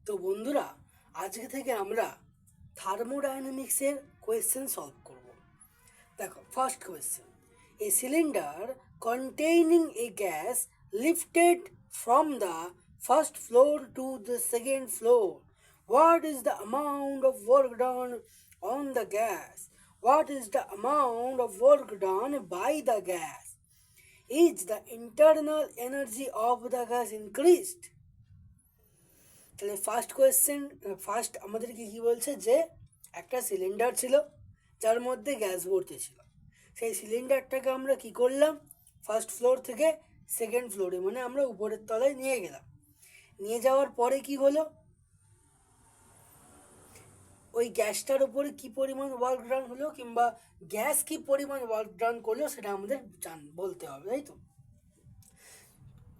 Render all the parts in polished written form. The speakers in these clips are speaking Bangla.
তো বন্ধুরা, আজকে থেকে আমরা থার্মোডাইনামিক্সের কোয়েশ্চেন সলভ করব। দেখো, first question, A cylinder containing a gas lifted from the first floor to the second floor. What is the amount of work done on the gas? What is the amount of work done by the gas? Is the internal energy of the gas increased? তাহলে ফার্স্ট আমাদেরকে কি বলছে যে একটা সিলিন্ডার ছিল যার মধ্যে গ্যাস ভর্তি ছিল। সেই সিলিন্ডারটাকে আমরা কি করলাম, ফার্স্ট ফ্লোর থেকে সেকেন্ড ফ্লোরে মানে আমরা উপরের তলায় নিয়ে গেলাম। নিয়ে যাওয়ার পরে কি হলো, ওই গ্যাসটার উপরে কি পরিমাণ ওয়ার্ক ডান হলো কিংবা গ্যাস কি পরিমাণ ওয়ার্ক ডান করলো সেটা আমাদের বলতে হবে, তাই তো।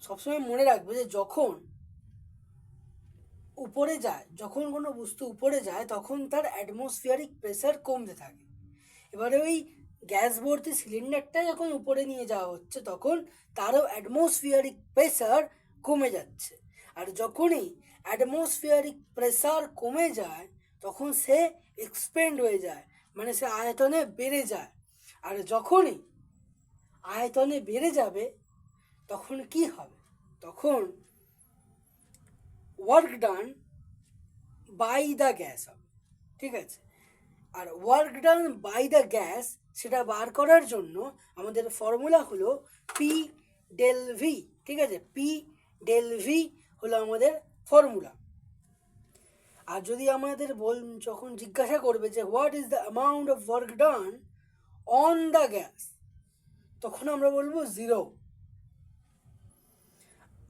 সবসময় মনে রাখবে যে যখন কোনো বস্তু উপরে যায় তখন তার অ্যাটমসফিয়ারিক প্রেসার কমতে থাকে। এবারে ওই গ্যাস ভর্তি সিলিন্ডারটা যখন উপরে নিয়ে যাওয়া হচ্ছে তখন তারও অ্যাটমসফিয়ারিক প্রেসার কমে যাচ্ছে। আর যখনই অ্যাটমসফিয়ারিক প্রেসার কমে যায় তখন সে এক্সপেন্ড হয়ে যায়, মানে সে আয়তনে বেড়ে যায়। আর যখনই আয়তনে বেড়ে যাবে তখন কি হবে, তখন work done by the gas হবে, ঠিক আছে। আর work done by the gas সেটা বার করার জন্য আমাদের ফর্মুলা হলো পি ডেল ভি, ঠিক আছে। পি ডেল ভি হলো আমাদের ফর্মুলা। আর যদি আমাদের যখন জিজ্ঞাসা করবে যে what is the amount of work done on the gas, তখন আমরা বলবো 0।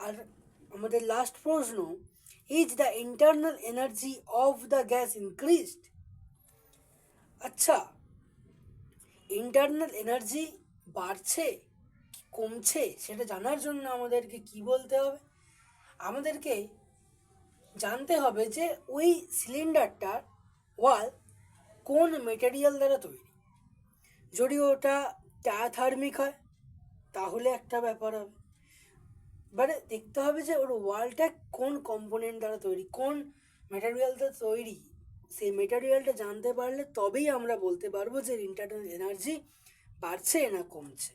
আর আমাদের লাস্ট প্রশ্ন, is the internal energy of the gas increased. আচ্ছা, ইন্টারনাল এনার্জি বাড়ছে কি কমছে সেটা জানার জন্য আমাদেরকে কি বলতে হবে, আমাদেরকে জানতে হবে যে ওই সিলিন্ডারটার ওয়াল কোন মেটেরিয়াল দ্বারা তৈরি। যদি ওটা ডায়াথার্মিক হয় তাহলে একটা ব্যাপার হবে, এবারে দেখতে হবে যে ওর ওয়ালটা কোন কম্পোনেন্ট দ্বারা তৈরি, কোন মেটেরিয়াল দ্বারা তৈরি। সেই মেটেরিয়ালটা জানতে পারলে তবেই আমরা বলতে পারবো যে ইন্টারনাল এনার্জি বাড়ছে না কমছে।